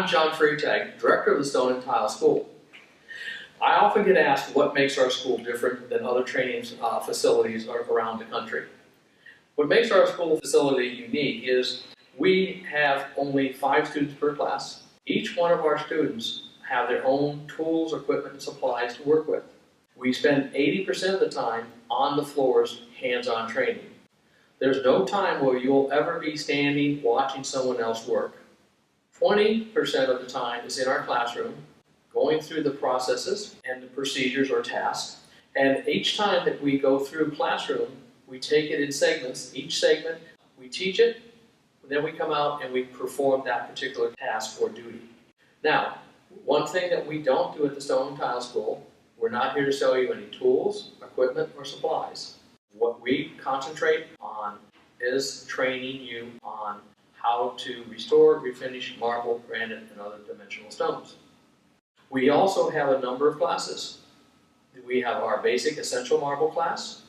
I'm John Freitag, Director of the Stone and Tile School. I often get asked what makes our school different than other training facilities around the country. What makes our school facility unique is we have only 5 students per class. Each one of our students have their own tools, equipment, and supplies to work with. We spend 80% of the time on the floors, hands-on training. There's no time where you'll ever be standing watching someone else work. 20% of the time is in our classroom, going through the processes and the procedures or tasks. And each time that we go through classroom, we take it in segments. Each segment, we teach it, then we come out and we perform that particular task or duty. Now, one thing that we don't do at the Stone and Tile School, we're not here to sell you any tools, equipment, or supplies. What we concentrate on is training you on how to restore, refinish marble, granite, and other dimensional stones. We also have a number of classes. We have our basic essential marble class.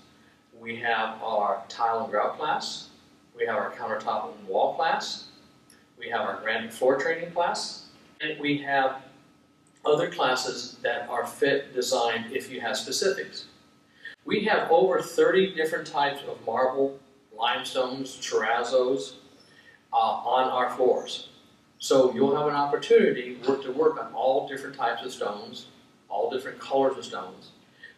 We have our tile and grout class. We have our countertop and wall class. We have our granite floor training class. And we have other classes that are fit designed if you have specifics. We have over 30 different types of marble, limestones, terrazzos, on our floors. So you'll have an opportunity to work on all different types of stones, all different colors of stones,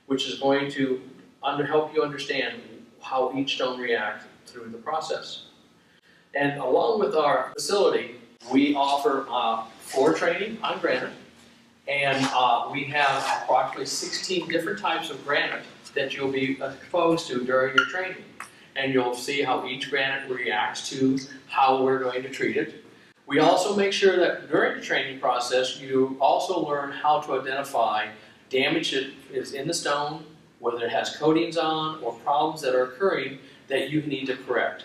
which is going to help you understand how each stone reacts through the process. And along with our facility, we offer floor training on granite, and we have approximately 16 different types of granite that you'll be exposed to during your training. And you'll see how each granite reacts to how we're going to treat it. We also make sure that during the training process, you also learn how to identify damage that is in the stone, whether it has coatings on or problems that are occurring that you need to correct.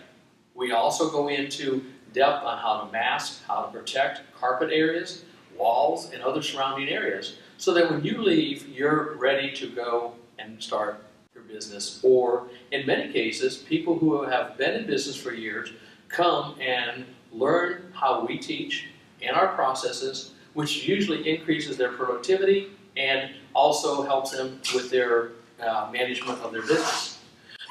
We also go into depth on how to mask, how to protect carpet areas, walls, and other surrounding areas, so that when you leave, you're ready to go and start your business. Or in many cases, people who have been in business for years come and learn how we teach and our processes, which usually increases their productivity and also helps them with their management of their business.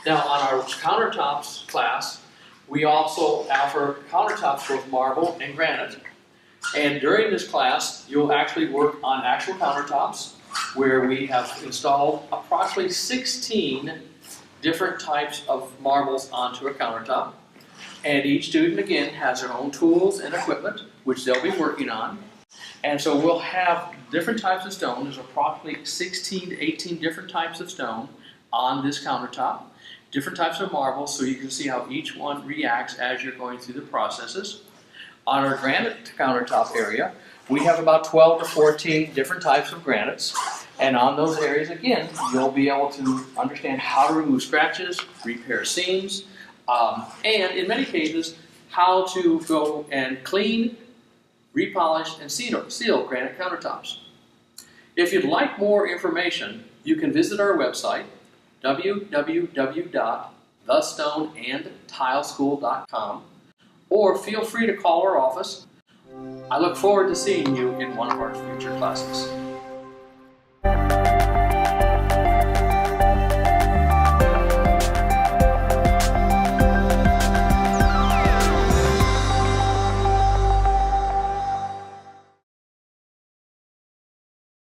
Now, on our countertops class, we also offer countertops with marble and granite. And during this class, you'll actually work on actual countertops, where we have installed approximately 16 different types of marbles onto a countertop. And each student, again, has their own tools and equipment, which they'll be working on. And so we'll have different types of stone. There's approximately 16 to 18 different types of stone on this countertop, different types of marbles, so you can see how each one reacts as you're going through the processes. On our granite countertop area, we have about 12 to 14 different types of granites, and on those areas, again, you'll be able to understand how to remove scratches, repair seams, and in many cases, how to go and clean, repolish, and seal granite countertops. If you'd like more information, you can visit our website, www.thestoneandtileschool.com, or feel free to call our office. I look forward to seeing you in one of our future classes.